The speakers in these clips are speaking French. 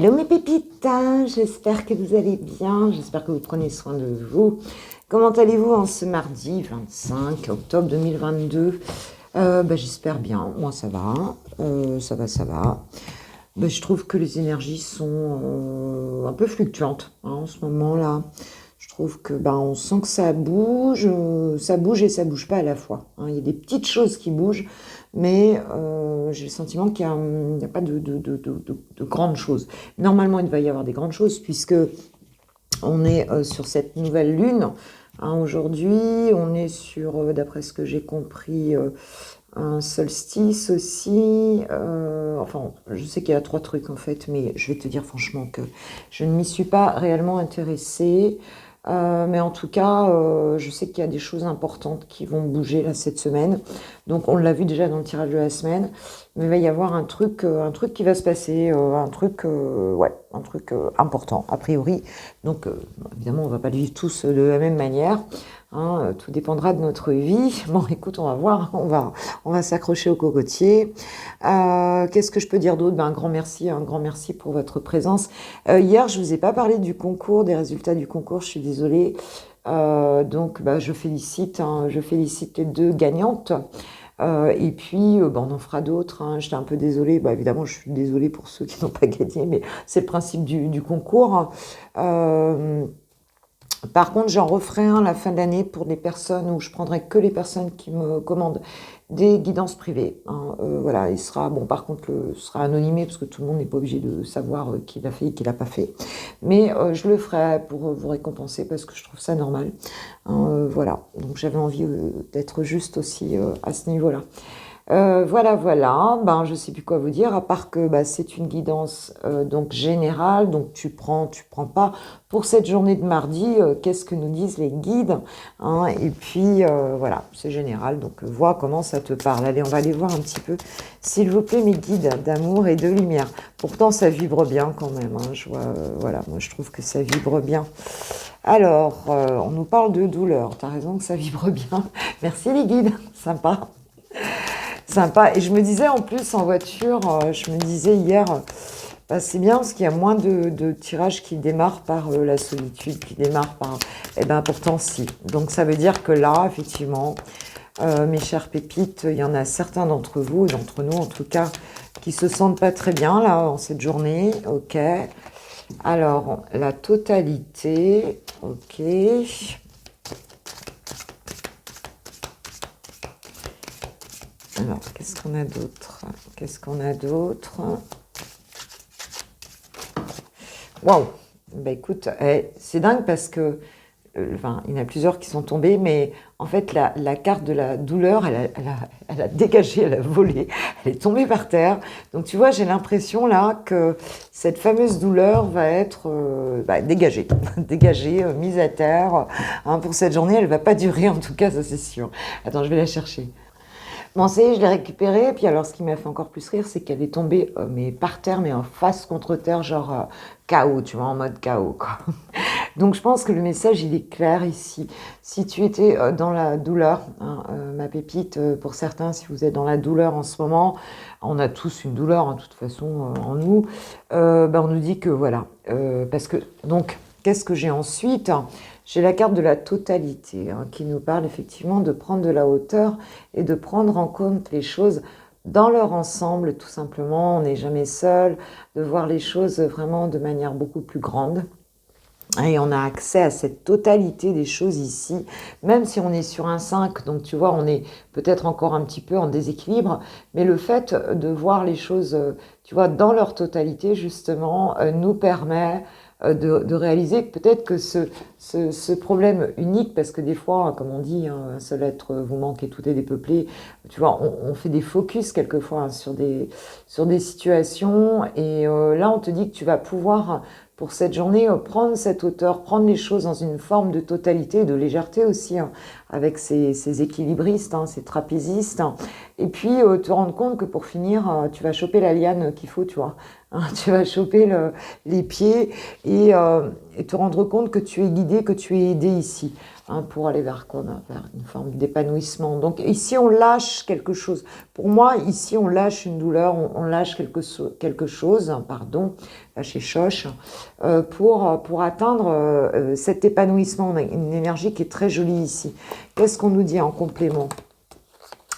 Hello mes pépites, hein, j'espère que vous allez bien, j'espère que vous prenez soin de vous. Comment allez-vous en ce mardi 25 octobre 2022? J'espère bien, moi ça va, ça va. Je trouve que les énergies sont un peu fluctuantes hein, en ce moment-là. Je trouve que on sent que ça bouge et ça bouge pas à la fois. Hein. Il y a des petites choses qui bougent, mais j'ai le sentiment qu'il n'y a pas de grandes choses. Normalement, il va y avoir des grandes choses puisque on est sur cette nouvelle lune. Hein, aujourd'hui, on est sur, d'après ce que j'ai compris, un solstice aussi. Je sais qu'il y a 3 trucs en fait, mais je vais te dire franchement que je ne m'y suis pas réellement intéressée. Mais en tout cas, je sais qu'il y a des choses importantes qui vont bouger là cette semaine. Donc on l'a vu déjà dans le tirage de la semaine, mais il va y avoir un truc qui va se passer, un truc important a priori. Donc évidemment, on va pas le vivre tous de la même manière. Hein, tout dépendra de notre vie. Bon, écoute, on va voir, on va s'accrocher au cocotier. Qu'est-ce que je peux dire d'autre? Un grand merci pour votre présence. Hier, je vous ai pas parlé du concours, des résultats du concours, je suis désolée. Je félicite les 2 gagnantes. Et puis, on en fera d'autres. Hein. J'étais un peu désolée. Évidemment, je suis désolée pour ceux qui n'ont pas gagné, mais c'est le principe du concours. Par contre, j'en referai un à la fin de l'année pour les personnes où je prendrai que les personnes qui me commandent des guidances privées. Hein. Voilà, il sera, par contre, ce sera anonymé parce que tout le monde n'est pas obligé de savoir qui l'a fait et qui l'a pas fait. Mais je le ferai pour vous récompenser parce que je trouve ça normal. Hein, voilà, donc j'avais envie d'être juste aussi à ce niveau-là. Voilà. Je sais plus quoi vous dire, à part que c'est une guidance donc générale, donc tu prends pas. Pour cette journée de mardi, qu'est-ce que nous disent les guides hein. Et puis voilà, c'est général, donc vois comment ça te parle. Allez, on va aller voir un petit peu, s'il vous plaît, mes guides d'amour et de lumière. Pourtant, ça vibre bien quand même. Hein. Je vois, moi je trouve que ça vibre bien. Alors, on nous parle de douleur. T'as raison que ça vibre bien. Merci les guides, sympa. Et je me disais en plus en voiture, je me disais hier, c'est bien parce qu'il y a moins de tirages qui démarrent par la solitude, qui démarrent par... pourtant si. Donc ça veut dire que là, effectivement, mes chères pépites, il y en a certains d'entre vous, d'entre nous en tout cas, qui se sentent pas très bien là en cette journée. Ok. Alors, la totalité, ok. Alors, qu'est-ce qu'on a d'autre Waouh. Écoute, c'est dingue parce que, il y en a plusieurs qui sont tombés, mais en fait, la carte de la douleur, elle a dégagé, elle a volé, elle est tombée par terre. Donc, tu vois, j'ai l'impression là que cette fameuse douleur va être dégagée, mise à terre. Hein, pour cette journée, elle va pas durer, en tout cas, ça c'est sûr. Attends, je vais la chercher. Bon, ça y est, je l'ai récupérée. Et puis alors, ce qui m'a fait encore plus rire, c'est qu'elle est tombée mais par terre, mais en face contre terre, genre KO, tu vois, en mode KO, quoi. Donc, je pense que le message, il est clair ici. Si tu étais dans la douleur, hein, ma pépite, pour certains, si vous êtes dans la douleur en ce moment, on a tous une douleur, hein, de toute façon, en nous, on nous dit que voilà. Parce que, donc, qu'est-ce que j'ai ensuite ? J'ai la carte de la totalité hein, qui nous parle effectivement de prendre de la hauteur et de prendre en compte les choses dans leur ensemble, tout simplement. On n'est jamais seul, de voir les choses vraiment de manière beaucoup plus grande. Et on a accès à cette totalité des choses ici, même si on est sur un 5, donc tu vois, on est peut-être encore un petit peu en déséquilibre, mais le fait de voir les choses, tu vois, dans leur totalité, justement, nous permet de réaliser que peut-être que ce problème unique, parce que des fois, comme on dit, hein, un seul être vous manque et tout est dépeuplé, tu vois, on fait des focus quelquefois hein, sur des situations, et là on te dit que tu vas pouvoir, pour cette journée, prendre cette hauteur, prendre les choses dans une forme de totalité, de légèreté aussi, hein, avec ces équilibristes, hein, ces trapézistes, hein, et puis te rendre compte que pour finir, tu vas choper la liane qu'il faut, tu vois. Hein, tu vas choper les pieds et et te rendre compte que tu es guidé, que tu es aidé ici, hein, pour aller vers quoi? Vers une forme d'épanouissement. Donc ici, on lâche quelque chose. Pour moi, ici, on lâche une douleur, on lâche quelque chose, pardon, lâcher choche, pour atteindre cet épanouissement. On a une énergie qui est très jolie ici. Qu'est-ce qu'on nous dit en complément?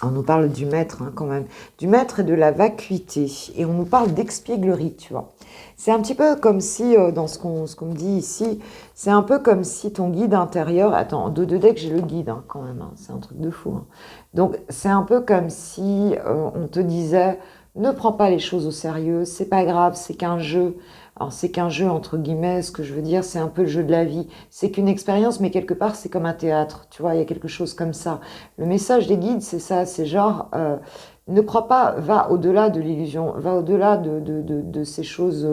On nous parle du maître, hein, quand même, du maître et de la vacuité, et on nous parle d'expièglerie, tu vois. C'est un petit peu comme si, dans ce qu'on me dit ici, c'est un peu comme si ton guide intérieur, attends, de deux decks, j'ai le guide, hein, quand même, hein, c'est un truc de fou. Hein. Donc, c'est un peu comme si on te disait, ne prends pas les choses au sérieux, c'est pas grave, c'est qu'un jeu. Alors, c'est qu'un jeu, entre guillemets, ce que je veux dire, c'est un peu le jeu de la vie. C'est qu'une expérience, mais quelque part, c'est comme un théâtre. Tu vois, il y a quelque chose comme ça. Le message des guides, c'est ça. C'est genre, ne crois pas, va au-delà de l'illusion, va au-delà de ces choses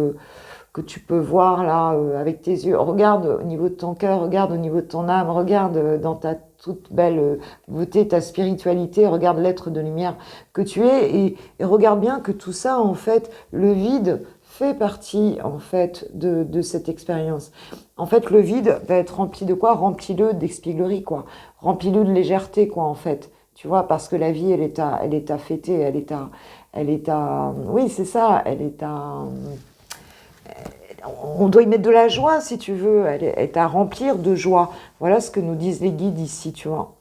que tu peux voir là, avec tes yeux. Regarde au niveau de ton cœur, regarde au niveau de ton âme, regarde dans ta toute belle beauté, ta spiritualité, regarde l'être de lumière que tu es, et regarde bien que tout ça, en fait, le vide fait partie, en fait, de cette expérience. En fait, le vide va être rempli de quoi? Remplis-le d'expièglerie, quoi. Remplis-le de légèreté, quoi, en fait. Tu vois, parce que la vie, elle est à fêter, oui, c'est ça, on doit y mettre de la joie, si tu veux, elle est à remplir de joie. Voilà ce que nous disent les guides ici, tu vois.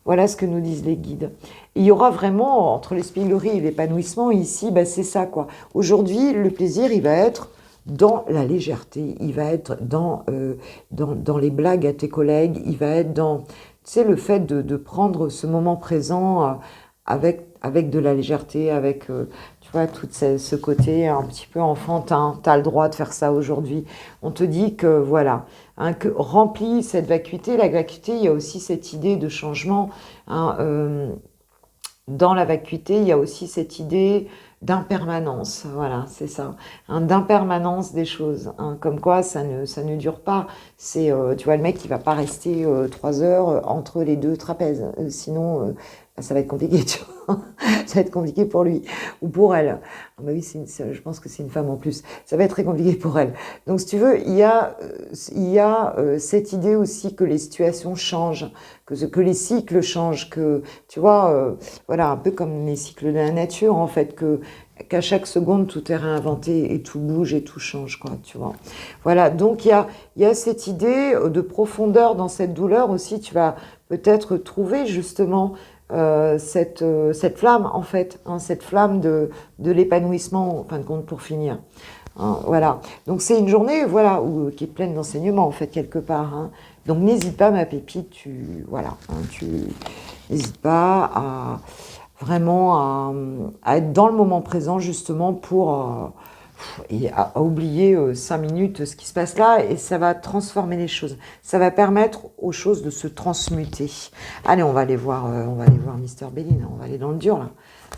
Voilà ce que nous disent les guides. Il y aura vraiment, entre l'espièglerie et l'épanouissement, ici, ben c'est ça, quoi. Aujourd'hui, le plaisir, il va être dans la légèreté, il va être dans les blagues à tes collègues, il va être dans, tu sais, le fait de prendre ce moment présent avec de la légèreté, avec, tu vois, tout ce côté un petit peu enfantin. Tu as le droit de faire ça aujourd'hui. On te dit que, voilà, hein, que remplis cette vacuité. La vacuité, il y a aussi cette idée de changement, hein, dans la vacuité, il y a aussi cette idée d'impermanence, voilà, c'est ça, hein, d'impermanence des choses, hein, comme quoi ça ne dure pas. C'est, tu vois, le mec, il va pas rester 3 heures entre les deux trapèzes, sinon ça va être compliqué, tu vois. Ça va être compliqué pour lui ou pour elle. Ah bah oui, je pense que c'est une femme en plus. Ça va être très compliqué pour elle. Donc, si tu veux, il y a cette idée aussi que les situations changent, que les cycles changent, que, tu vois, voilà, un peu comme les cycles de la nature, en fait, qu'à chaque seconde, tout est réinventé et tout bouge et tout change, quoi, tu vois. Voilà, donc il y a cette idée de profondeur dans cette douleur aussi. Tu vas peut-être trouver justement cette flamme, en fait, hein, cette flamme de l'épanouissement, en fin de compte, pour finir. Hein, voilà. Donc c'est une journée, voilà, qui est pleine d'enseignements, en fait, quelque part. Hein. Donc n'hésite pas, ma pépite, voilà, hein, tu n'hésites pas à vraiment à être dans le moment présent, justement, et à oublier 5 minutes ce qui se passe là, et ça va transformer les choses. Ça va permettre aux choses de se transmuter. Allez, on va aller voir Mister Béline, on va aller dans le dur là.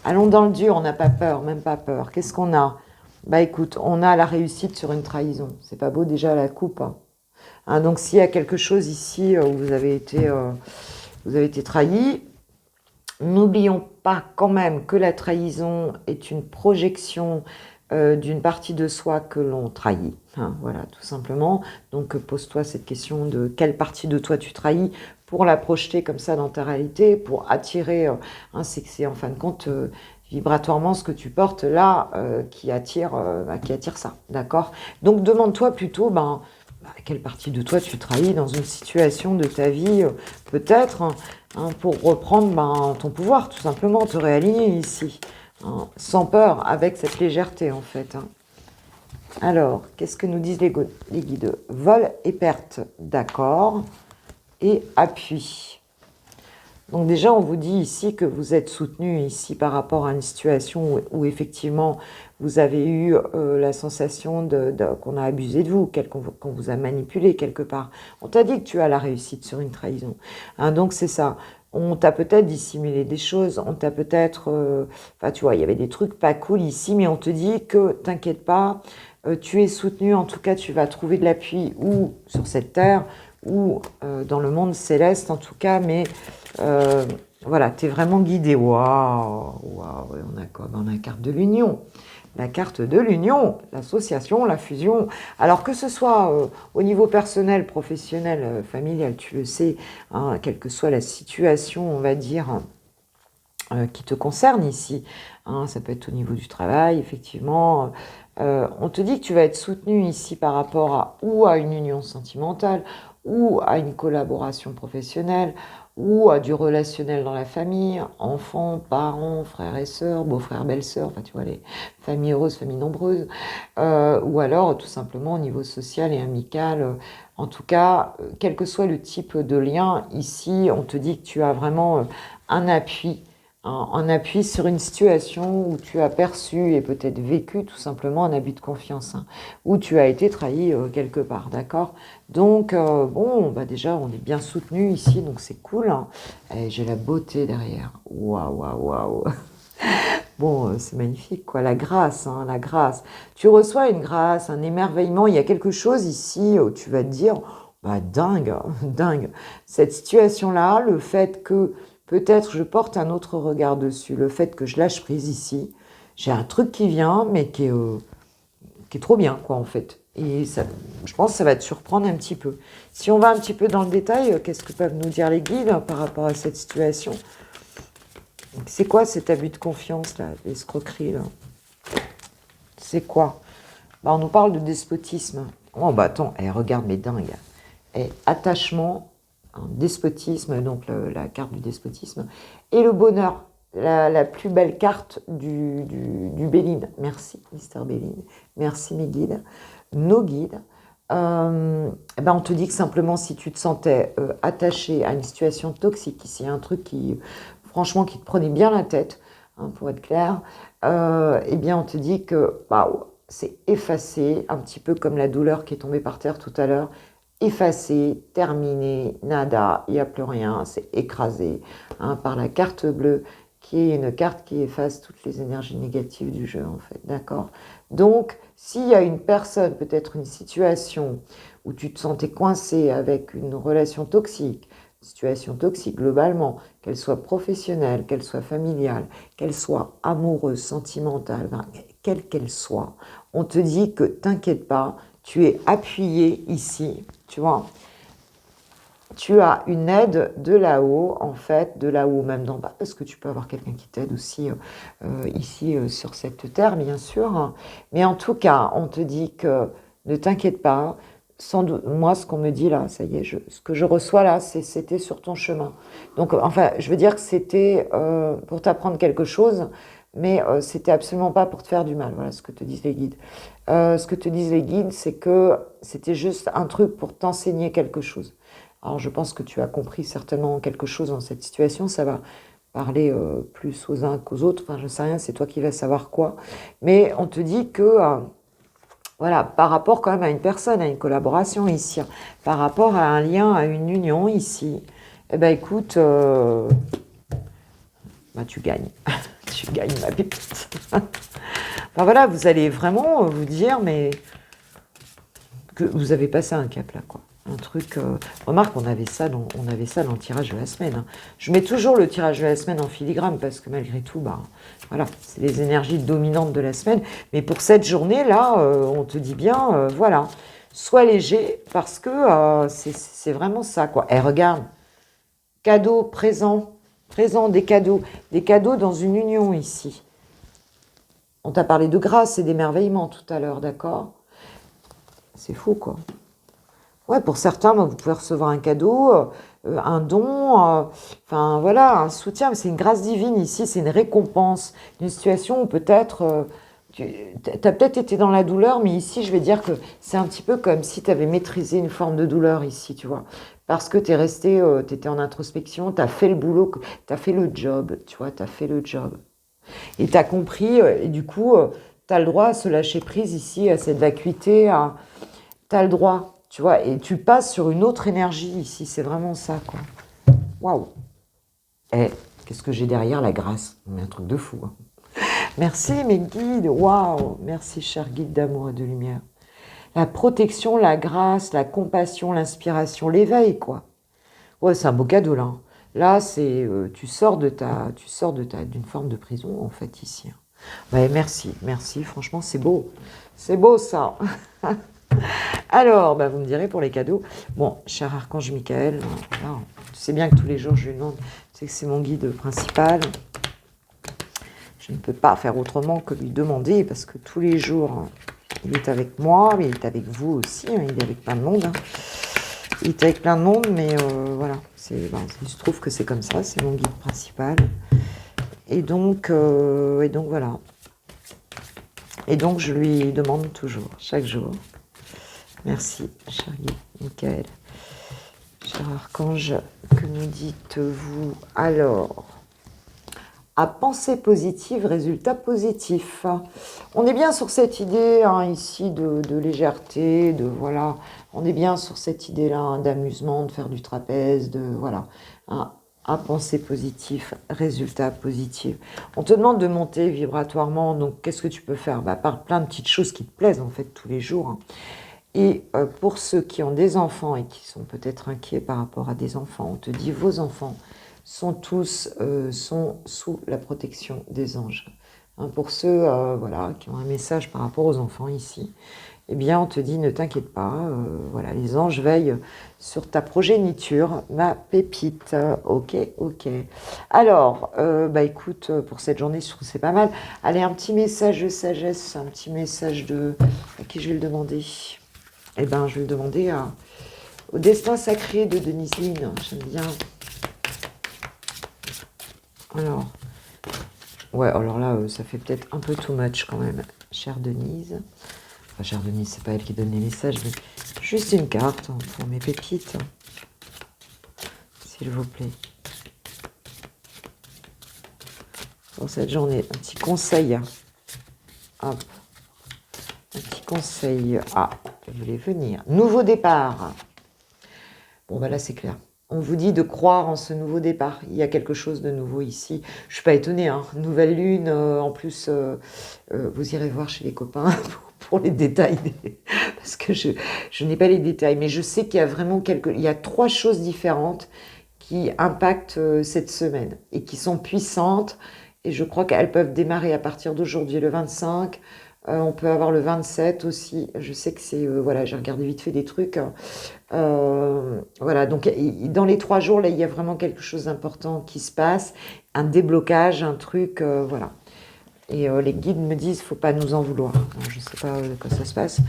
Allons dans le dur, on n'a pas peur, même pas peur. Qu'est-ce qu'on a? Bah écoute, on a la réussite sur une trahison. C'est pas beau déjà la coupe. Hein, donc s'il y a quelque chose ici où vous avez été trahi, n'oublions pas quand même que la trahison est une projection d'une partie de soi que l'on trahit. Hein, voilà, tout simplement. Donc, pose-toi cette question de quelle partie de toi tu trahis pour la projeter comme ça dans ta réalité, pour attirer. Hein, c'est en fin de compte vibratoirement ce que tu portes là qui attire ça. D'accord? Donc, demande-toi plutôt, quelle partie de toi tu trahis dans une situation de ta vie, peut-être, hein, pour reprendre ton pouvoir, tout simplement, te réaligner ici. Hein, sans peur, avec cette légèreté en fait. Hein. Alors, qu'est-ce que nous disent les guides? Vol et perte, d'accord, et appui. Donc déjà, on vous dit ici que vous êtes soutenu ici par rapport à une situation où effectivement vous avez eu la sensation qu'on a abusé de vous, qu'on vous a manipulé quelque part. On t'a dit que tu as la réussite sur une trahison. Hein, donc c'est ça. On t'a peut-être dissimulé des choses, on t'a peut-être... Enfin, tu vois, il y avait des trucs pas cool ici, mais on te dit que, t'inquiète pas, tu es soutenu, en tout cas, tu vas trouver de l'appui ou sur cette terre, ou dans le monde céleste, en tout cas, mais voilà, tu es vraiment guidé. Waouh, on a quoi? On a la carte de l'union. la carte de l'union, l'association, la fusion. Alors que ce soit au niveau personnel, professionnel, familial, tu le sais, hein, quelle que soit la situation, on va dire, qui te concerne ici, hein, ça peut être au niveau du travail, effectivement. On te dit que tu vas être soutenu ici par rapport à ou à une union sentimentale, ou à une collaboration professionnelle, ou à du relationnel dans la famille, enfants, parents, frères et sœurs, beaux-frères, belles-sœurs, enfin tu vois, les familles heureuses, familles nombreuses, ou alors tout simplement au niveau social et amical. En tout cas, quel que soit le type de lien, ici, on te dit que tu as vraiment un appui, un appui sur une situation où tu as perçu et peut-être vécu tout simplement un abus de confiance, hein, où tu as été trahi quelque part, d'accord? Donc, bon, bah déjà, on est bien soutenu ici, donc c'est cool, hein. Et j'ai la beauté derrière. Waouh, waouh, waouh. Bon, c'est magnifique, quoi. La grâce, hein, la grâce. Tu reçois une grâce, un émerveillement. Il y a quelque chose ici où tu vas te dire, bah dingue, dingue. Cette situation-là, le fait que peut-être je porte un autre regard dessus, le fait que je lâche prise ici, j'ai un truc qui vient, mais qui est trop bien, quoi, en fait. Et ça, je pense que ça va te surprendre un petit peu. Si on va un petit peu dans le détail, qu'est-ce que peuvent nous dire les guides par rapport à cette situation? C'est quoi cet abus de confiance, là, l'escroquerie, là? C'est quoi? Bah, on nous parle de despotisme. Oh, bah attends, regarde, mais dingue. Attachement, hein, despotisme, donc la carte du despotisme, et le bonheur, la plus belle carte du Béline. Merci, Mister Béline. Merci, mes guides. Nos guides. Ben on te dit que simplement, si tu te sentais attaché à une situation toxique, ici, un truc qui, franchement, qui te prenait bien la tête, hein, pour être clair, eh bien, on te dit que c'est effacé, un petit peu comme la douleur qui est tombée par terre tout à l'heure, effacé, terminé, nada, il n'y a plus rien, c'est écrasé, hein, par la carte bleue, qui est une carte qui efface toutes les énergies négatives du jeu, en fait, d'accord? Donc, s'il y a une personne, peut-être une situation où tu te sentais coincé avec une relation toxique, situation toxique globalement, qu'elle soit professionnelle, qu'elle soit familiale, qu'elle soit amoureuse, sentimentale, quelle qu'elle soit, on te dit que t'inquiète pas, tu es appuyé ici, tu vois, tu as une aide de là-haut, en fait, de là-haut, même d'en bas, parce que tu peux avoir quelqu'un qui t'aide aussi ici sur cette terre, bien sûr. Hein. Mais en tout cas, on te dit que ne t'inquiète pas. Sans doute, moi, ce qu'on me dit là, ça y est, ce que je reçois là, c'était sur ton chemin. Donc, enfin, je veux dire que c'était pour t'apprendre quelque chose, mais c'était absolument pas pour te faire du mal. Voilà ce que te disent les guides. Ce que te disent les guides, c'est que c'était juste un truc pour t'enseigner quelque chose. Alors, je pense que tu as compris certainement quelque chose dans cette situation. Ça va parler plus aux uns qu'aux autres. Enfin, je ne sais rien, c'est toi qui vas savoir quoi. Mais on te dit que, voilà, par rapport quand même à une personne, à une collaboration ici, par rapport à un lien, à une union ici, eh ben écoute, tu gagnes. Tu gagnes ma pépite. Enfin voilà, vous allez vraiment vous dire, mais que vous avez passé un cap là, quoi. Un truc. Remarque, on avait ça dans le tirage de la semaine. Hein. Je mets toujours le tirage de la semaine en filigrane parce que malgré tout, voilà, c'est les énergies dominantes de la semaine. Mais pour cette journée-là, on te dit bien, voilà, sois léger parce que c'est vraiment ça, quoi. Et regarde, cadeau, présent, des cadeaux dans une union ici. On t'a parlé de grâce et d'émerveillement tout à l'heure, d'accord? C'est fou, quoi. Ouais, pour certains, vous pouvez recevoir un cadeau, un don, enfin voilà, un soutien. C'est une grâce divine ici, c'est une récompense d'une situation où peut-être tu as peut-être été dans la douleur, mais ici, je vais dire que c'est un petit peu comme si tu avais maîtrisé une forme de douleur ici, tu vois. Parce que tu es resté, tu étais en introspection, tu as fait le boulot, tu as fait le job, tu vois, tu as fait le job. Et tu as compris, et du coup, tu as le droit à se lâcher prise ici, à cette vacuité, tu as le droit. Tu vois, et tu passes sur une autre énergie ici, c'est vraiment ça, quoi. Waouh. Qu'est-ce que j'ai derrière la grâce? Mais un truc de fou. Hein. Merci mes guides, waouh. Merci chers guides d'amour et de lumière. La protection, la grâce, la compassion, l'inspiration, l'éveil, quoi. Ouais, c'est un beau cadeau là. Hein. Là, c'est tu sors d'une forme de prison en fait ici. Hein. Ouais, merci, merci, franchement, c'est beau ça. Alors, bah, vous me direz pour les cadeaux. Bon, cher Archange Michael, voilà, tu sais bien que tous les jours je lui demande, tu sais que c'est mon guide principal. Je ne peux pas faire autrement que lui demander, parce que tous les jours, il est avec moi, mais il est avec vous aussi, hein, il est avec plein de monde. Hein. Il est avec plein de monde, mais voilà, il se trouve que c'est comme ça, c'est mon guide principal. Et donc voilà. Et donc je lui demande toujours, chaque jour. Merci, cher guide Michael. Cher archange, que nous dites-vous alors? À penser positive, résultat positif. On est bien sur cette idée hein, ici de légèreté, voilà. On est bien sur cette idée-là hein, d'amusement, de faire du trapèze, voilà. Hein, à penser positif, résultat positif. On te demande de monter vibratoirement, donc qu'est-ce que tu peux faire par plein de petites choses qui te plaisent en fait tous les jours. Hein. Et pour ceux qui ont des enfants et qui sont peut-être inquiets par rapport à des enfants, on te dit vos enfants sont tous sont sous la protection des anges. Hein, pour ceux voilà, qui ont un message par rapport aux enfants ici, eh bien on te dit ne t'inquiète pas, voilà, les anges veillent sur ta progéniture, ma pépite. Ok, ok. Alors, écoute, pour cette journée, je trouve que c'est pas mal. Allez, un petit message de sagesse, un petit message à qui je vais le demander. Eh bien, je vais le demander au destin sacré de Denise Line. J'aime bien. Alors, ouais, alors là, ça fait peut-être un peu too much quand même, chère Denise. Enfin, chère Denise, c'est pas elle qui donne les messages, mais juste une carte hein, pour mes pépites, s'il vous plaît. Pour cette journée, un petit conseil. Hop. Un petit conseil. Ah, je voulais venir. Nouveau départ. Bon, là, c'est clair. On vous dit de croire en ce nouveau départ. Il y a quelque chose de nouveau ici. Je ne suis pas étonnée. Hein. Nouvelle lune. En plus, vous irez voir chez les copains pour les détails. Parce que je n'ai pas les détails. Mais je sais qu'il y a vraiment il y a 3 choses différentes qui impactent cette semaine et qui sont puissantes. Et je crois qu'elles peuvent démarrer à partir d'aujourd'hui, le 25. On peut avoir le 27 aussi. Je sais que c'est... voilà, j'ai regardé vite fait des trucs. Voilà, donc dans les 3 jours, là, il y a vraiment quelque chose d'important qui se passe. Un déblocage, un truc, voilà. Et les guides me disent, faut pas nous en vouloir. Alors, je sais pas comment ça se passe.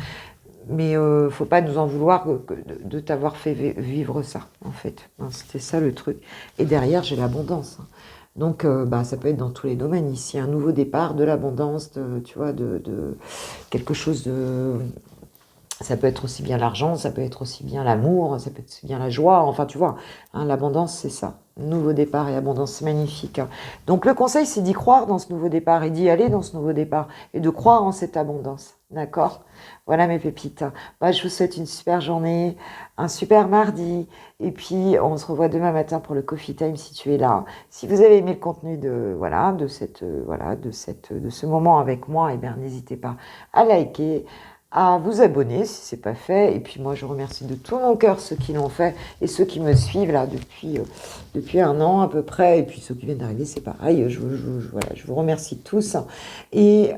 Mais faut pas nous en vouloir de t'avoir fait vivre ça, en fait. Hein, c'était ça le truc. Et derrière, j'ai l'abondance. Hein. Donc, ça peut être dans tous les domaines ici. Un nouveau départ, de l'abondance, tu vois, de quelque chose de... Ça peut être aussi bien l'argent, ça peut être aussi bien l'amour, ça peut être aussi bien la joie. Enfin, tu vois, hein, l'abondance, c'est ça. Nouveau départ et abondance, c'est magnifique. Hein. Donc, le conseil, c'est d'y croire dans ce nouveau départ et d'y aller dans ce nouveau départ et de croire en cette abondance. D'accord ? Voilà mes pépites. Je vous souhaite une super journée, un super mardi. Et puis, on se revoit demain matin pour le Coffee Time si tu es là. Si vous avez aimé le contenu de ce moment avec moi, eh bien, n'hésitez pas à liker, à vous abonner si ce n'est pas fait. Et puis moi, je remercie de tout mon cœur ceux qui l'ont fait et ceux qui me suivent là depuis 1 an à peu près. Et puis ceux qui viennent d'arriver, c'est pareil. Je vous remercie tous. Et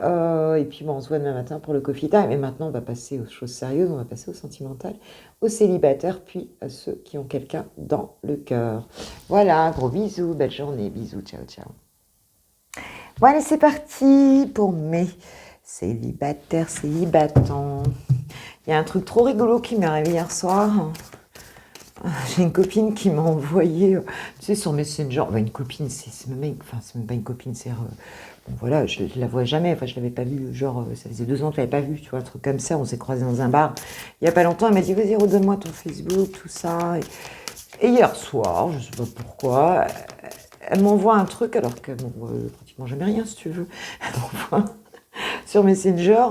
puis on se voit demain matin pour le Coffee Time. Et maintenant, on va passer aux choses sérieuses. On va passer au sentimental, aux célibataires, puis à ceux qui ont quelqu'un dans le cœur. Voilà, gros bisous, belle journée. Bisous, ciao, ciao. Bon, allez, c'est parti pour mes... célibataire, célibatant. Il y a un truc trop rigolo qui m'est arrivé hier soir. J'ai une copine qui m'a envoyé, tu sais, sur Messenger. Une copine, c'est même pas une copine, c'est... bon, voilà, je la vois jamais. Enfin, je l'avais pas vue, genre, ça faisait 2 ans que je l'avais pas vue, tu vois, un truc comme ça. On s'est croisés dans un bar il y a pas longtemps. Elle m'a dit, vas-y, redonne-moi ton Facebook, tout ça. Et hier soir, je sais pas pourquoi, elle m'envoie un truc, alors qu'elle m'envoie pratiquement jamais rien, si tu veux. Elle m'envoie sur Messenger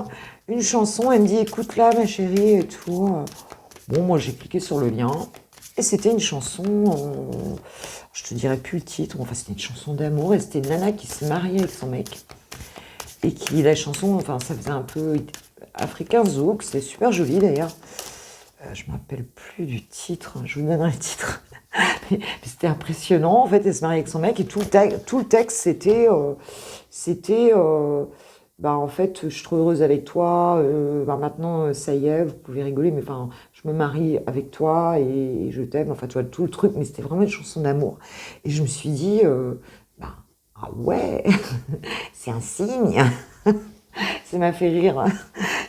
une chanson, elle me dit écoute-la ma chérie et tout. Bon, moi j'ai cliqué sur le lien et c'était une chanson, je te dirais plus le titre, enfin c'était une chanson d'amour et c'était une nana qui se mariait avec son mec et qui, la chanson, enfin ça faisait un peu africain zouk, c'était super joli d'ailleurs. Je ne me rappelle plus du titre, je vous donnerai le titre. Mais c'était impressionnant, en fait, elle se marie avec son mec et tout le texte, c'était bah, en fait, je suis trop heureuse avec toi, bah, maintenant, ça y est, vous pouvez rigoler, mais enfin, je me marie avec toi et je t'aime, enfin, tu vois, tout le truc, mais c'était vraiment une chanson d'amour. Et je me suis dit, bah, ah ouais, c'est un signe, ça m'a fait rire.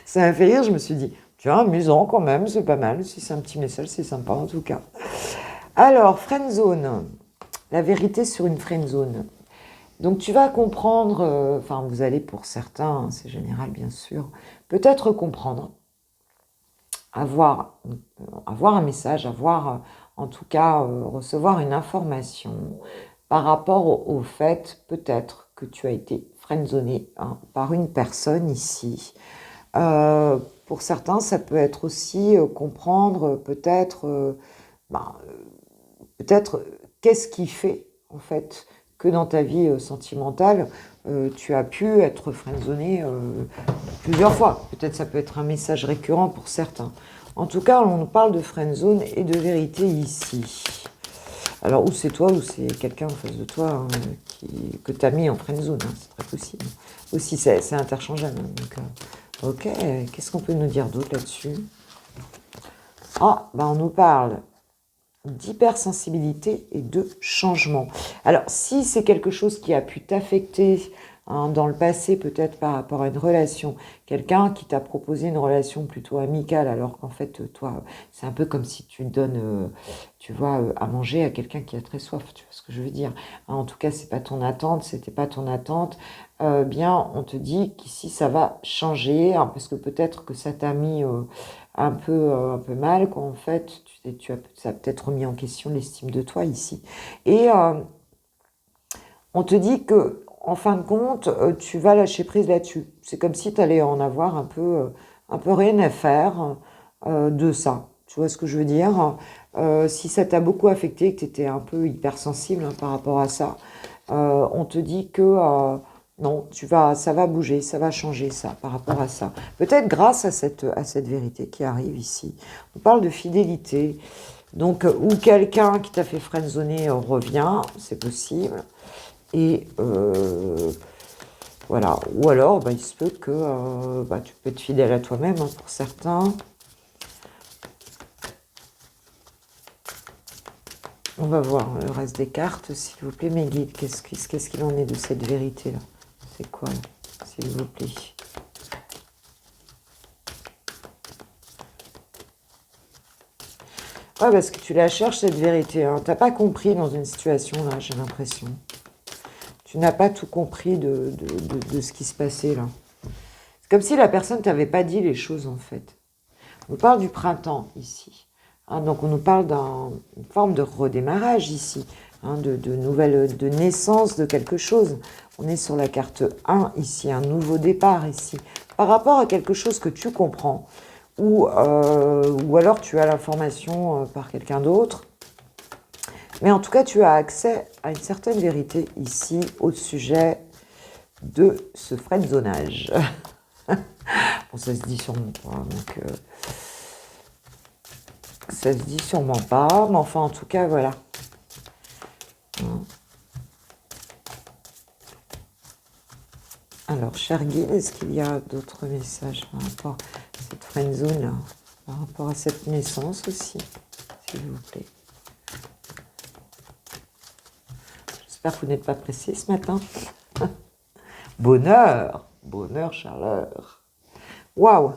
Ça m'a fait rire, je me suis dit, tiens, amusant quand même, c'est pas mal, si c'est un petit message, c'est sympa en tout cas. Alors, friendzone, la vérité sur une friendzone. Donc tu vas comprendre, enfin vous allez pour certains, hein, c'est général bien sûr, peut-être comprendre, avoir, avoir un message, avoir en tout cas recevoir une information par rapport au fait peut-être que tu as été friendzoné hein, par une personne ici. Pour certains, ça peut être aussi comprendre ben, peut-être qu'est-ce qui fait en fait que dans ta vie sentimentale, tu as pu être friendzoné plusieurs fois. Peut-être ça peut être un message récurrent pour certains. En tout cas, on parle de friendzone et de vérité ici. Alors, ou c'est toi, ou c'est quelqu'un en face de toi hein, que tu as mis en friendzone, hein, c'est très possible. Aussi, c'est interchangeable. Hein, donc, ok, qu'est-ce qu'on peut nous dire d'autre là-dessus? Ah, ben on nous parle d'hypersensibilité et de changement. Alors, si c'est quelque chose qui a pu t'affecter hein, dans le passé, peut-être par rapport à une relation, quelqu'un qui t'a proposé une relation plutôt amicale, alors qu'en fait, toi, c'est un peu comme si tu donnes, tu vois, à manger à quelqu'un qui a très soif, tu vois ce que je veux dire. Hein, en tout cas, c'est pas ton attente, c'était pas ton attente. Bien, on te dit qu'ici, ça va changer, hein, parce que peut-être que ça t'a mis un peu mal, quoi, en fait, ça a peut-être remis en question l'estime de toi ici. Et on te dit que, en fin de compte, tu vas lâcher prise là-dessus. C'est comme si tu allais en avoir un peu rien à faire de ça. Tu vois ce que je veux dire? Si ça t'a beaucoup affecté, que tu étais un peu hypersensible hein, par rapport à ça, on te dit que non, ça va bouger, ça va changer ça par rapport à ça. Peut-être grâce à cette vérité qui arrive ici. On parle de fidélité. Donc, ou quelqu'un qui t'a fait friendzoner revient, c'est possible. Et voilà. Ou alors, bah, il se peut que tu peux être fidèle à toi-même hein, pour certains. On va voir le reste des cartes, s'il vous plaît, mes guides. Qu'est-ce qu'il en est de cette vérité-là? C'est quoi, s'il vous plaît? Ouais, parce que tu la cherches, cette vérité. Hein. Tu n'as pas compris dans une situation, là, j'ai l'impression. Tu n'as pas tout compris de ce qui se passait, là. C'est comme si la personne ne t'avait pas dit les choses, en fait. On parle du printemps, ici. Hein, donc, on nous parle d'une forme de redémarrage, ici. Hein, de naissance de quelque chose. On est sur la carte 1, ici. Un nouveau départ, ici. Par rapport à quelque chose que tu comprends. Ou alors tu as l'information par quelqu'un d'autre. Mais en tout cas, tu as accès à une certaine vérité ici au sujet de ce friendzonage. Bon, ça se dit sûrement pas, donc ça se dit sûrement pas, mais enfin, en tout cas, voilà. Alors, cher guide, est-ce qu'il y a d'autres messages par rapport à cette friendzone, par rapport à cette naissance aussi, s'il vous plaît? J'espère que vous n'êtes pas pressé ce matin. Bonheur, bonheur, chaleur. Waouh!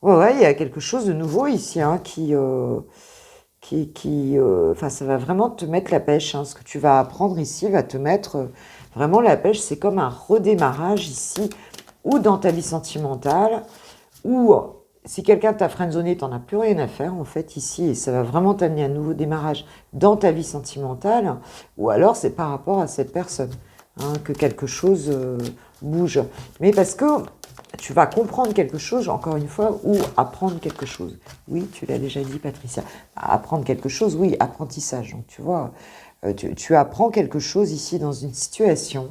Ouais, il y a quelque chose de nouveau ici, hein, enfin, ça va vraiment te mettre la pêche. Hein. Ce que tu vas apprendre ici va te mettre vraiment la pêche. C'est comme un redémarrage ici, ou dans ta vie sentimentale, ou si quelqu'un t'a friendzoné, t'en as plus rien à faire en fait ici, et ça va vraiment t'amener un nouveau démarrage dans ta vie sentimentale, ou alors c'est par rapport à cette personne hein, que quelque chose bouge. Mais parce que tu vas comprendre quelque chose, encore une fois, ou apprendre quelque chose. Oui, tu l'as déjà dit, Patricia. Apprendre quelque chose, oui, apprentissage. Donc, tu vois, tu apprends quelque chose ici dans une situation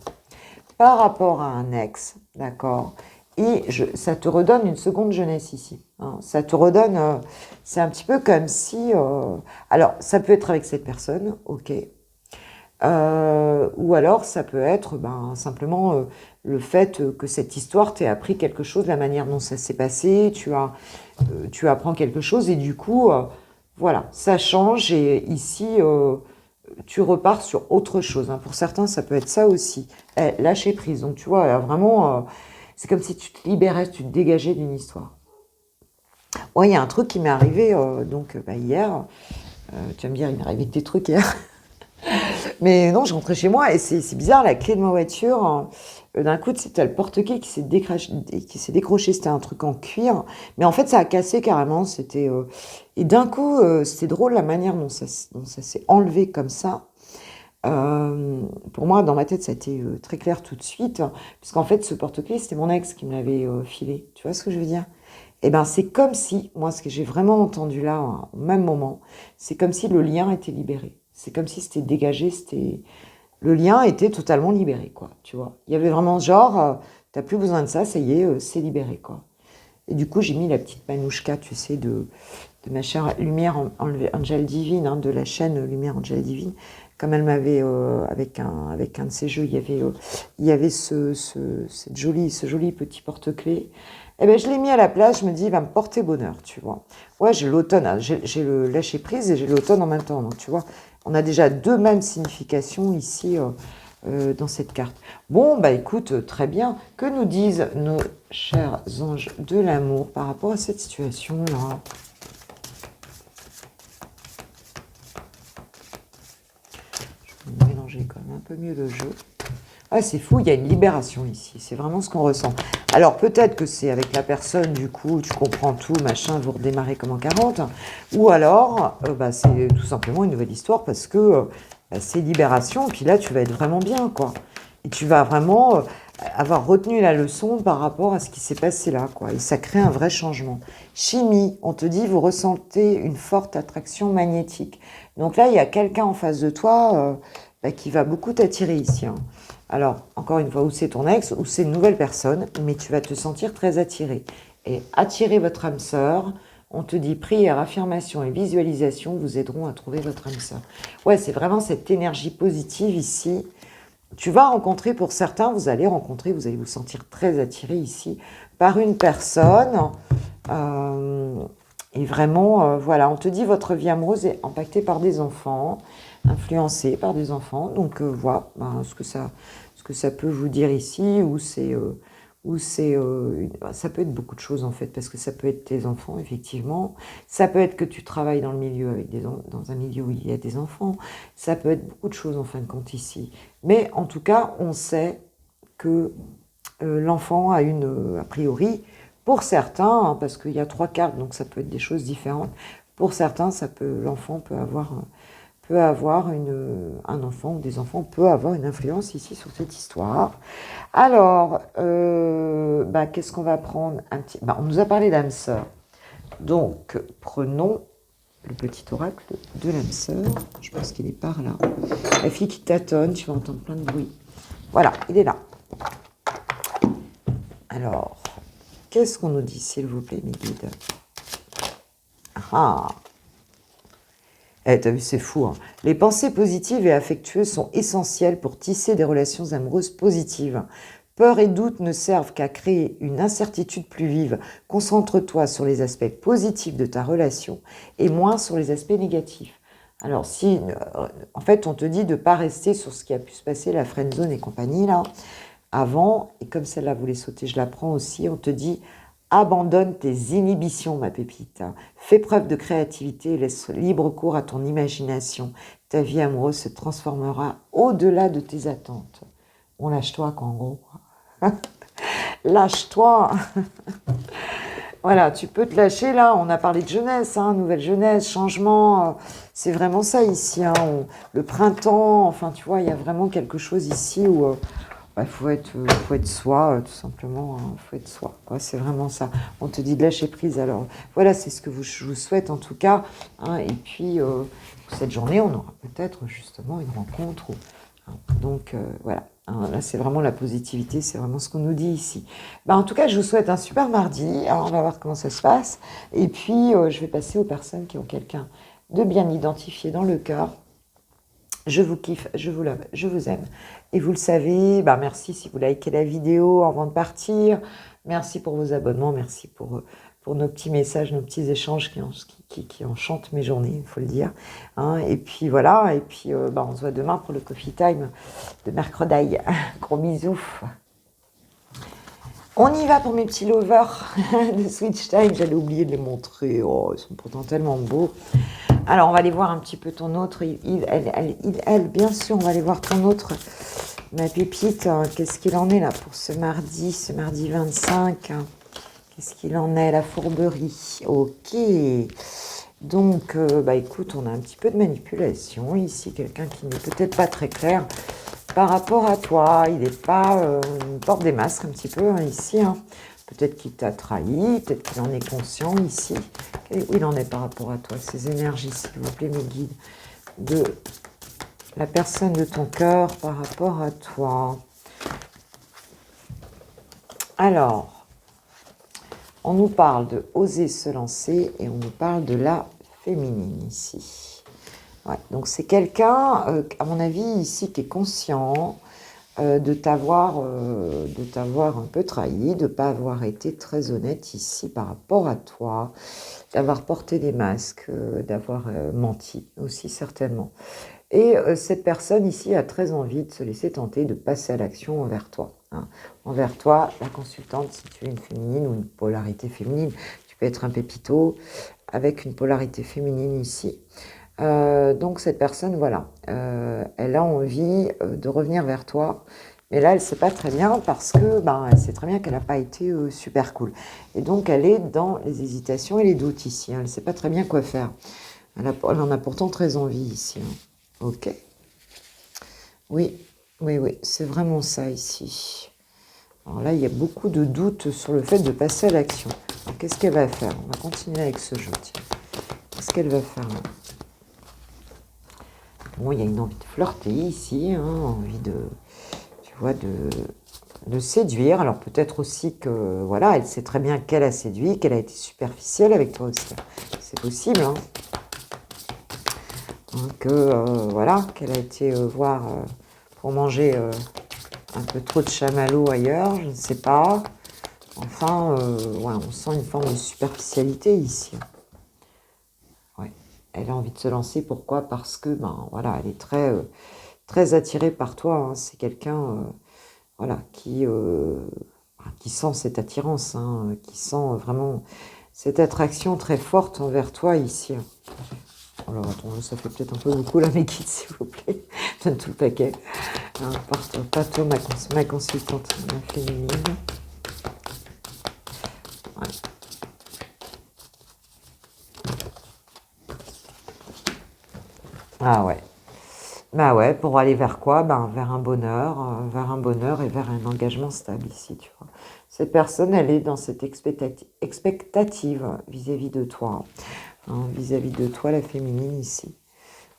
par rapport à un ex, d'accord? Et ça te redonne une seconde jeunesse ici. Hein. Ça te redonne... c'est un petit peu comme si... alors, ça peut être avec cette personne, ok. Ou alors, ça peut être simplement le fait que cette histoire t'ait appris quelque chose, la manière dont ça s'est passé, tu apprends quelque chose et du coup, voilà, ça change et ici, tu repars sur autre chose. Hein. Pour certains, ça peut être ça aussi. Lâcher prise. Donc, tu vois, là, vraiment, c'est comme si tu te libérais, tu te dégageais d'une histoire. Ouais, il y a un truc qui m'est arrivé hier. Tu vas me dire, il m'est arrivé des trucs hier. Mais non, je rentrais chez moi et c'est bizarre, la clé de ma voiture, d'un coup, c'était le porte-clés qui s'est décroché, c'était un truc en cuir. Mais en fait, ça a cassé carrément. Et d'un coup, c'était drôle la manière dont ça s'est enlevé comme ça. Pour moi, dans ma tête, ça a été très clair tout de suite. Puisqu'en fait, ce porte-clés, c'était mon ex qui me l'avait filé. Tu vois ce que je veux dire? Eh ben, c'est comme si, moi, ce que j'ai vraiment entendu là, au même moment, c'est comme si le lien était libéré. C'est comme si c'était dégagé, le lien était totalement libéré, quoi, tu vois. Il y avait vraiment genre, t'as plus besoin de ça, ça y est, c'est libéré, quoi. Et du coup, j'ai mis la petite manouchka, tu sais, de ma chère Lumière Angel Divine, hein, de la chaîne Lumière Angel Divine, comme elle m'avait, avec un de ses jeux, il y avait ce joli petit porte-clés. Eh ben, je l'ai mis à la place, je me dis, il va me porter bonheur, tu vois. Ouais, j'ai l'automne, hein, j'ai le lâcher prise et j'ai l'automne en même temps, donc tu vois. On a déjà deux mêmes significations ici dans cette carte. Bon, bah écoute, très bien. Que nous disent nos chers anges de l'amour par rapport à cette situation-là? Je vais mélanger quand même un peu mieux le jeu. Ah, c'est fou, il y a une libération ici. C'est vraiment ce qu'on ressent. Alors, peut-être que c'est avec la personne, du coup, tu comprends tout, machin, vous redémarrez comme en 40. Ou alors, c'est tout simplement une nouvelle histoire parce que c'est libération. Puis là, tu vas être vraiment bien, quoi. Et tu vas vraiment avoir retenu la leçon par rapport à ce qui s'est passé là, quoi. Et ça crée un vrai changement. Chimie, on te dit, vous ressentez une forte attraction magnétique. Donc là, il y a quelqu'un en face de toi qui va beaucoup t'attirer ici, hein. Alors, encore une fois, ou c'est ton ex, ou c'est une nouvelle personne, mais tu vas te sentir très attiré. Et attirer votre âme sœur, on te dit prière, affirmation et visualisation vous aideront à trouver votre âme sœur. Ouais, c'est vraiment cette énergie positive ici. Tu vas rencontrer, pour certains, vous allez vous sentir très attiré ici par une personne. Et vraiment, voilà, on te dit votre vie amoureuse est impactée par des enfants, influencée par des enfants. Donc voilà ce que ça peut vous dire ici, ça peut être beaucoup de choses en fait, parce que ça peut être tes enfants effectivement, ça peut être que tu travailles dans le milieu dans un milieu où il y a des enfants, ça peut être beaucoup de choses en fin de compte ici. Mais en tout cas, on sait que l'enfant a a priori, pour certains, hein, parce qu'il y a 3 cartes, donc ça peut être des choses différentes. Pour certains, l'enfant peut avoir un enfant ou des enfants peut avoir une influence ici sur cette histoire. Alors, qu'est-ce qu'on va prendre on nous a parlé d'âme sœur. Donc, prenons le petit oracle de l'âme sœur. Je pense qu'il est par là. La fille qui tâtonne, tu vas entendre plein de bruit. Voilà, il est là. Alors, qu'est-ce qu'on nous dit, s'il vous plaît, mes guides? Ah! T'as vu, c'est fou, hein. Les pensées positives et affectueuses sont essentielles pour tisser des relations amoureuses positives. Peur et doute ne servent qu'à créer une incertitude plus vive. Concentre-toi sur les aspects positifs de ta relation et moins sur les aspects négatifs. Alors, en fait, on te dit de ne pas rester sur ce qui a pu se passer, la friendzone et compagnie, là, avant, et comme celle-là voulait sauter, je la prends aussi, on te dit abandonne tes inhibitions, ma pépite. Fais preuve de créativité et laisse libre cours à ton imagination. Ta vie amoureuse se transformera au-delà de tes attentes. On lâche-toi, quoi, en gros. Lâche-toi. Voilà, tu peux te lâcher, là. On a parlé de jeunesse, hein, nouvelle jeunesse, changement. C'est vraiment ça, ici. Hein, le printemps, enfin, tu vois, il y a vraiment quelque chose ici où... faut être soi, tout simplement. Faut être soi. C'est vraiment ça. On te dit de lâcher prise. Alors, voilà, c'est ce que je vous souhaite en tout cas. Hein, et puis, cette journée, on aura peut-être justement une rencontre. Donc, voilà. Hein, là, c'est vraiment la positivité, c'est vraiment ce qu'on nous dit ici. Ben, en tout cas, je vous souhaite un super mardi. Alors, on va voir comment ça se passe. Et puis, je vais passer aux personnes qui ont quelqu'un de bien identifié dans le cœur. Je vous kiffe, je vous love, je vous aime. Et vous le savez, ben merci si vous likez la vidéo avant de partir. Merci pour vos abonnements, merci pour nos petits messages, nos petits échanges qui enchantent mes journées, il faut le dire. Hein, et puis voilà, et puis ben on se voit demain pour le coffee time de mercredi. Gros bisous. On y va pour mes petits lovers de Switch Time. J'allais oublier de les montrer. Oh, ils sont pourtant tellement beaux. Alors, on va aller voir un petit peu ton autre. Elle, bien sûr, on va aller voir ton autre. Ma pépite, qu'est-ce qu'il en est là pour ce mardi 25. Qu'est-ce qu'il en est, la fourberie? Ok. Donc, bah écoute, on a un petit peu de manipulation ici. Quelqu'un qui n'est peut-être pas très clair par rapport à toi. Il n'est pas... il porte des masques un petit peu hein, ici. Hein. Peut-être qu'il t'a trahi, peut-être qu'il en est conscient ici. Et où il en est par rapport à toi? Ces énergies, s'il vous plaît, mes guides, de la personne de ton cœur par rapport à toi. Alors, on nous parle de oser se lancer et on nous parle de la féminine ici. Ouais, donc c'est quelqu'un, à mon avis, ici, qui est conscient de t'avoir un peu trahi, de ne pas avoir été très honnête ici par rapport à toi, d'avoir porté des masques, d'avoir menti aussi certainement. Et cette personne ici a très envie de se laisser tenter, de passer à l'action envers toi. Hein. Envers toi, la consultante, si tu es une féminine ou une polarité féminine, tu peux être un pépito avec une polarité féminine ici. Donc cette personne, voilà, elle a envie de revenir vers toi, mais là elle ne sait pas très bien parce que elle sait très bien qu'elle n'a pas été super cool. Et donc elle est dans les hésitations et les doutes ici, hein. Elle ne sait pas très bien quoi faire. Elle en a pourtant très envie ici. Hein. Ok. Oui, c'est vraiment ça ici. Alors là, il y a beaucoup de doutes sur le fait de passer à l'action. Alors qu'est-ce qu'elle va faire? On va continuer avec ce jeu, tiens. Qu'est-ce qu'elle va faire là? Bon, il y a une envie de flirter ici, hein, envie de, tu vois, de séduire. Alors peut-être aussi que, voilà, elle sait très bien qu'elle a séduit, qu'elle a été superficielle avec toi aussi. C'est possible, hein. Voilà, qu'elle a été voir pour manger un peu trop de chamallow ailleurs, je ne sais pas. Enfin, ouais, on sent une forme de superficialité ici. Ouais. Elle a envie de se lancer, pourquoi? Parce que, voilà, elle est très attirée par toi. Hein. C'est quelqu'un, voilà, qui sent cette attirance, hein, qui sent vraiment cette attraction très forte envers toi ici. Alors, attends, ça fait peut-être un peu beaucoup là, mes guides, s'il vous plaît. Donne tout le paquet. Hein, pas toi, ma consultante, ma féminine. Ouais. Ah ouais. Bah ouais, pour aller vers quoi? Vers un bonheur et vers un engagement stable ici, tu vois. Cette personne, elle est dans cette expectative vis-à-vis de toi, hein, vis-à-vis de toi, la féminine ici.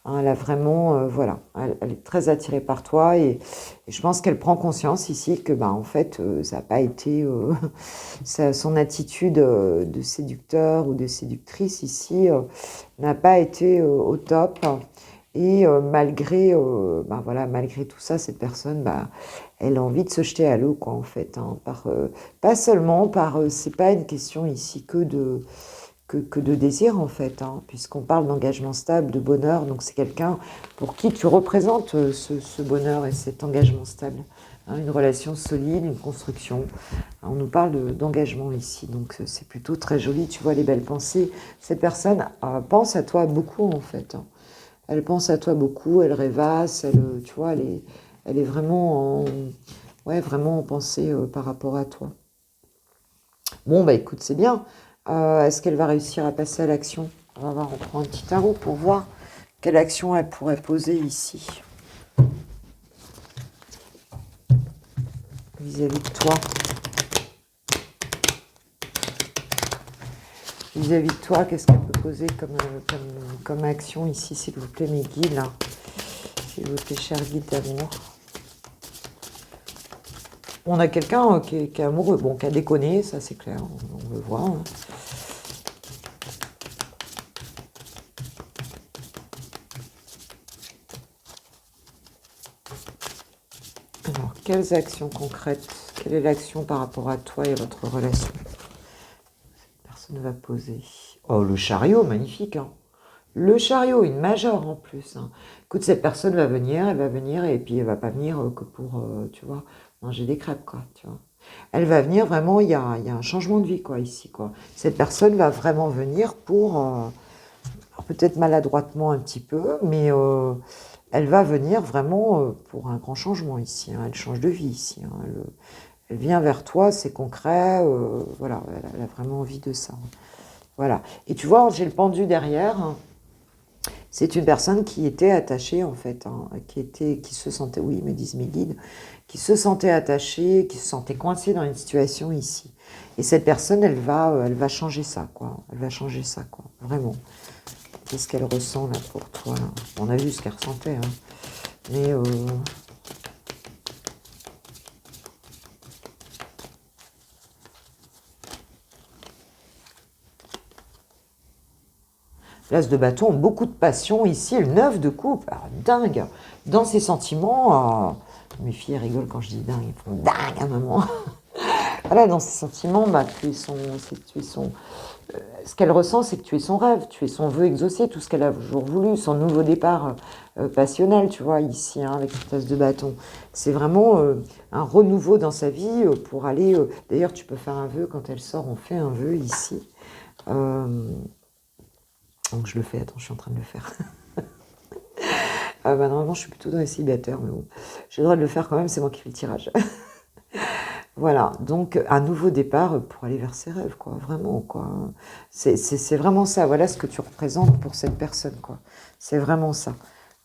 Hein, elle a vraiment, voilà, elle est très attirée par toi et je pense qu'elle prend conscience ici que, en fait, ça n'a pas été, son attitude de séducteur ou de séductrice ici n'a pas été au top. Et malgré, voilà, malgré tout ça, cette personne, elle a envie de se jeter à l'eau, quoi, en fait. Hein, pas seulement par, c'est pas une question ici que de désir, en fait, hein, puisqu'on parle d'engagement stable, de bonheur. Donc c'est quelqu'un pour qui tu représentes ce bonheur et cet engagement stable. Hein, une relation solide, une construction. On nous parle d'engagement ici, donc c'est plutôt très joli. Tu vois les belles pensées. Cette personne pense à toi beaucoup, en fait. Hein. Elle pense à toi beaucoup, elle rêvasse, tu vois, elle est vraiment vraiment en pensée par rapport à toi. Bon, écoute, c'est bien. Est-ce qu'elle va réussir à passer à l'action? On va voir, on prend un petit tarot pour voir quelle action elle pourrait poser ici. Vis-à-vis de toi. Vis-à-vis de toi, qu'est-ce qu'elle peut poser comme action ici, s'il vous plaît, mes guides, là. S'il vous plaît, chers guides d'amour. On a quelqu'un qui est amoureux, bon, qui a déconné, ça c'est clair, on le voit. Hein. Alors, quelles actions concrètes? Quelle est l'action par rapport à toi et à votre relation? Cette personne va poser. Oh, le chariot, magnifique. Hein. Le chariot, une majeure en plus. Hein. Écoute, cette personne va venir, elle va venir, et puis elle va pas venir que pour, tu vois, manger des crêpes, quoi, tu vois. Elle va venir vraiment, il y a un changement de vie, quoi, ici, quoi. Cette personne va vraiment venir pour, peut-être maladroitement un petit peu, mais elle va venir vraiment pour un grand changement ici. Hein. Elle change de vie ici. Hein. Elle vient vers toi, c'est concret, voilà, elle a vraiment envie de ça. Voilà. Et tu vois, j'ai le pendu derrière. Hein. C'est une personne qui était attachée, en fait, hein, qui se sentait, oui, me disent mes guides, qui se sentait attachée, qui se sentait coincée dans une situation ici. Et cette personne, elle va changer ça, quoi. Elle va changer ça, quoi. Vraiment. Qu'est-ce qu'elle ressent, là, pour toi, là? On a vu ce qu'elle ressentait, hein. Mais... L'as de bâton, beaucoup de passion ici, le 9 de coupe, alors, dingue, dans ses sentiments, mes filles rigolent quand je dis dingue, ils font dingue à maman. Voilà, dans ses sentiments, bah, ce qu'elle ressent, c'est que tu es son rêve, tu es son vœu exaucé, tout ce qu'elle a toujours voulu, son nouveau départ passionnel, tu vois, ici, hein, avec cette as de bâton. C'est vraiment un renouveau dans sa vie pour aller... D'ailleurs, tu peux faire un vœu, quand elle sort, on fait un vœu ici. Donc je le fais, attends, je suis en train de le faire. Normalement, je suis plutôt dans les célibataires, mais bon, j'ai le droit de le faire quand même, c'est moi qui fais le tirage. Voilà, donc un nouveau départ pour aller vers ses rêves, quoi, vraiment, quoi. C'est vraiment ça, voilà ce que tu représentes pour cette personne, quoi. C'est vraiment ça.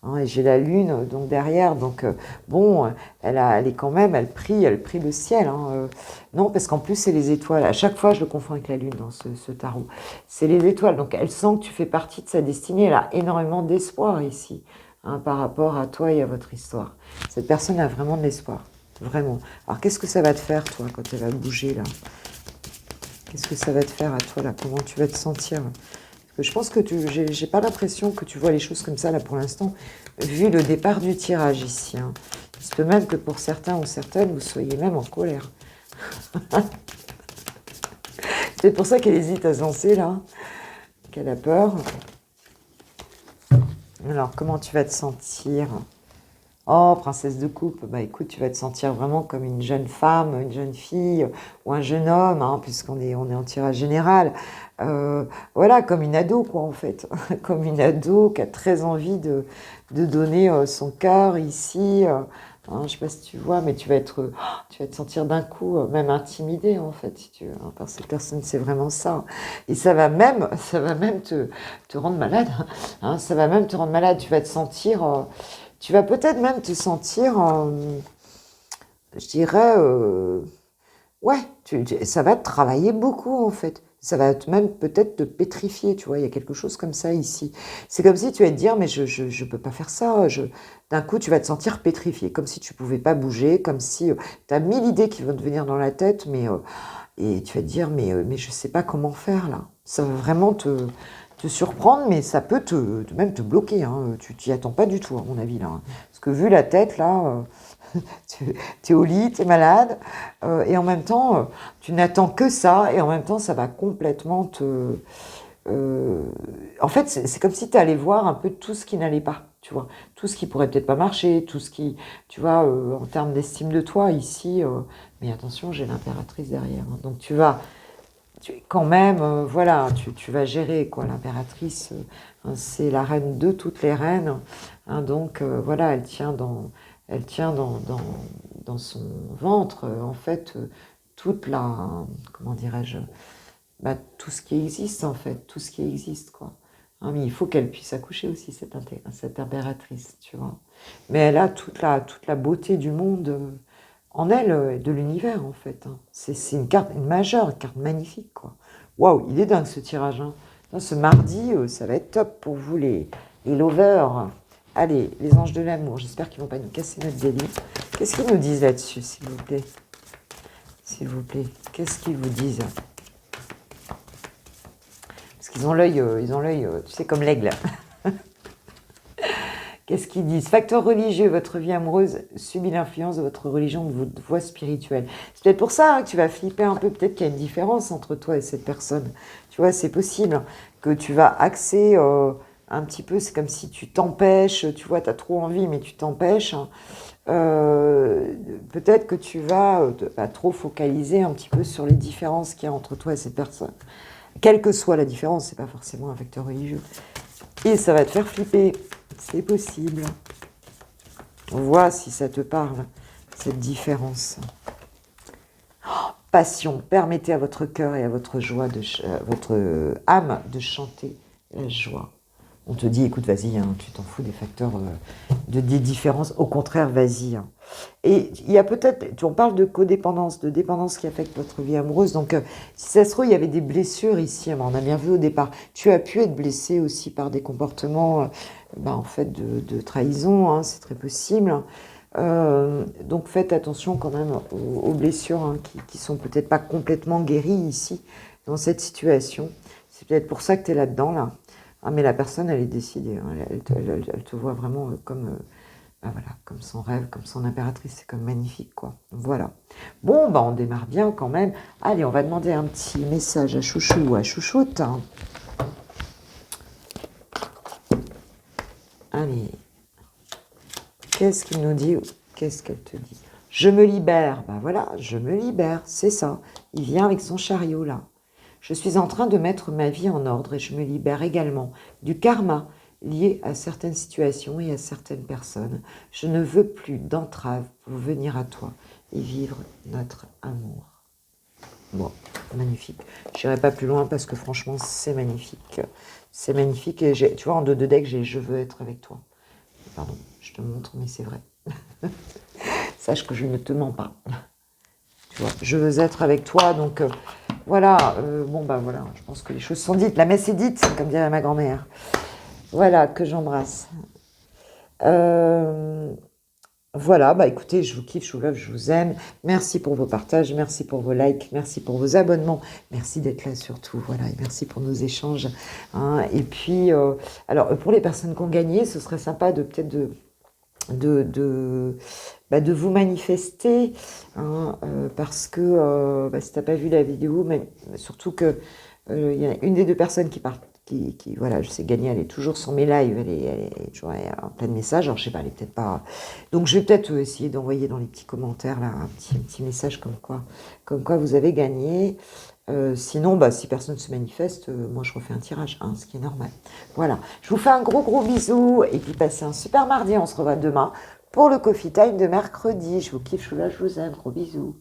Hein, et j'ai la lune, donc derrière, donc bon, elle est quand même, elle prie le ciel. Hein, non, parce qu'en plus, c'est les étoiles. À chaque fois, je le confonds avec la lune dans ce tarot. C'est les étoiles, donc elle sent que tu fais partie de sa destinée. Elle a énormément d'espoir ici, hein, par rapport à toi et à votre histoire. Cette personne a vraiment de l'espoir. Vraiment. Alors, qu'est-ce que ça va te faire, toi, quand elle va bouger, là? Qu'est-ce que ça va te faire à toi, là? Comment tu vas te sentir? Parce que je pense que j'ai pas l'impression que tu vois les choses comme ça, là, pour l'instant, vu le départ du tirage, ici. Hein. Il se peut même que pour certains ou certaines, vous soyez même en colère. C'est pour ça qu'elle hésite à se lancer, là. Qu'elle a peur. Alors, comment tu vas te sentir? Oh, princesse de coupe, bah écoute, tu vas te sentir vraiment comme une jeune femme, une jeune fille ou un jeune homme, hein, puisqu'on est en tirage général. Voilà, comme une ado, quoi, en fait. Comme une ado qui a très envie de donner son cœur ici. Hein, je ne sais pas si tu vois, mais tu vas te sentir d'un coup même intimidée, en fait, si tu veux, hein, par cette personne. C'est vraiment ça. Et ça va même te rendre malade. Hein, ça va même te rendre malade. Tu vas te sentir... tu vas peut-être même te sentir, je dirais, ouais, ça va te travailler beaucoup en fait. Ça va même peut-être te pétrifier, tu vois, il y a quelque chose comme ça ici. C'est comme si tu vas te dire, mais je peux pas faire ça. D'un coup, tu vas te sentir pétrifié, comme si tu pouvais pas bouger, comme si tu as 1000 idées qui vont te venir dans la tête, mais et tu vas te dire, mais je sais pas comment faire là. Ça va vraiment te surprendre, mais ça peut même te bloquer. Hein. Tu t'y attends pas du tout, à mon avis, là. Hein. Parce que vu la tête, là, tu es au lit, tu es malade, et en même temps, tu n'attends que ça, et en même temps, ça va complètement te... en fait, c'est comme si tu allais voir un peu tout ce qui n'allait pas, tu vois. Tout ce qui pourrait peut-être pas marcher, tout ce qui, tu vois, en termes d'estime de toi, ici... mais attention, j'ai l'impératrice derrière. Hein. Donc tu vas... quand même, voilà, tu vas gérer, quoi, l'impératrice, hein, c'est la reine de toutes les reines, hein, donc voilà, elle tient dans son ventre, en fait, toute la, comment dirais-je, bah, tout ce qui existe, en fait, tout ce qui existe, quoi. Hein, mais il faut qu'elle puisse accoucher aussi, cette impératrice, tu vois. Mais elle a toute la beauté du monde en elle, de l'univers, en fait. Hein. C'est une carte, une majeure, une carte magnifique, quoi. Waouh, il est dingue, ce tirage. Hein. Ce mardi, ça va être top pour vous, les lovers. Allez, les anges de l'amour, j'espère qu'ils ne vont pas nous casser notre délire. Qu'est-ce qu'ils nous disent là-dessus, s'il vous plaît? s'il vous plaît. Qu'est-ce qu'ils vous disent? Parce qu'ils ont l'œil, tu sais, comme l'aigle. Qu'est-ce qu'ils disent? Facteur religieux, votre vie amoureuse subit l'influence de votre religion, de votre voie spirituelle. C'est peut-être pour ça que tu vas flipper un peu, peut-être qu'il y a une différence entre toi et cette personne. Tu vois, c'est possible que tu vas axer un petit peu, c'est comme si tu t'empêches, tu vois, tu as trop envie, mais tu t'empêches. Peut-être que tu vas trop focaliser un petit peu sur les différences qu'il y a entre toi et cette personne. Quelle que soit la différence, c'est pas forcément un facteur religieux. Et ça va te faire flipper. C'est possible. On voit si ça te parle, cette différence. Oh, passion. Permettez à votre cœur et à votre joie, votre âme de chanter la joie. On te dit, écoute, vas-y, hein, tu t'en fous des facteurs, des différences. Au contraire, vas-y. Hein. Et il y a peut-être, on parle de codépendance, de dépendance qui affecte votre vie amoureuse. Donc, si ça se trouve, il y avait des blessures ici. On a bien vu au départ. Tu as pu être blessé aussi par des comportements, en fait, de trahison. Hein, c'est très possible. Donc, faites attention quand même aux blessures hein, qui sont peut-être pas complètement guéries ici, dans cette situation. C'est peut-être pour ça que tu es là-dedans, là. Ah, mais la personne, elle est décidée. Hein. Elle te voit vraiment comme, voilà, comme son rêve, comme son impératrice. C'est comme magnifique, quoi. Voilà. Bon, on démarre bien quand même. Allez, on va demander un petit message à Chouchou ou à Chouchoute. Hein. Allez. Qu'est-ce qu'il nous dit? Qu'est-ce qu'elle te dit? Je me libère. Ben voilà, je me libère. C'est ça. Il vient avec son chariot, là. Je suis en train de mettre ma vie en ordre et je me libère également du karma lié à certaines situations et à certaines personnes. Je ne veux plus d'entrave pour venir à toi et vivre notre amour. Bon, magnifique. Je n'irai pas plus loin parce que franchement, c'est magnifique. C'est magnifique. Et tu vois, en 2 decks, j'ai « Je veux être avec toi ». Pardon, je te montre, mais c'est vrai. Sache que je ne te mens pas. Tu vois, je veux être avec toi, donc... voilà, voilà, je pense que les choses sont dites. La messe est dite, comme dirait ma grand-mère. Voilà, que j'embrasse. Voilà, écoutez, je vous kiffe, je vous love, je vous aime. Merci pour vos partages, merci pour vos likes, merci pour vos abonnements. Merci d'être là surtout, voilà, et merci pour nos échanges. Hein. Et puis, alors, pour les personnes qui ont gagné, ce serait sympa de peut-être de vous manifester hein, parce que si tu n'as pas vu la vidéo, mais surtout que il y a une des 2 personnes qui voilà, je sais gagner, elle est toujours sur mes lives, elle est toujours en plein de messages, alors je sais pas, elle est peut-être pas... Donc je vais peut-être essayer d'envoyer dans les petits commentaires là un petit message comme quoi vous avez gagné. Sinon, si personne ne se manifeste, moi je refais un tirage, hein, ce qui est normal. Voilà, je vous fais un gros bisou et puis passez un super mardi, on se revoit demain pour le Coffee Time de mercredi. Je vous kiffe, je vous lâche, je vous aime, gros bisous.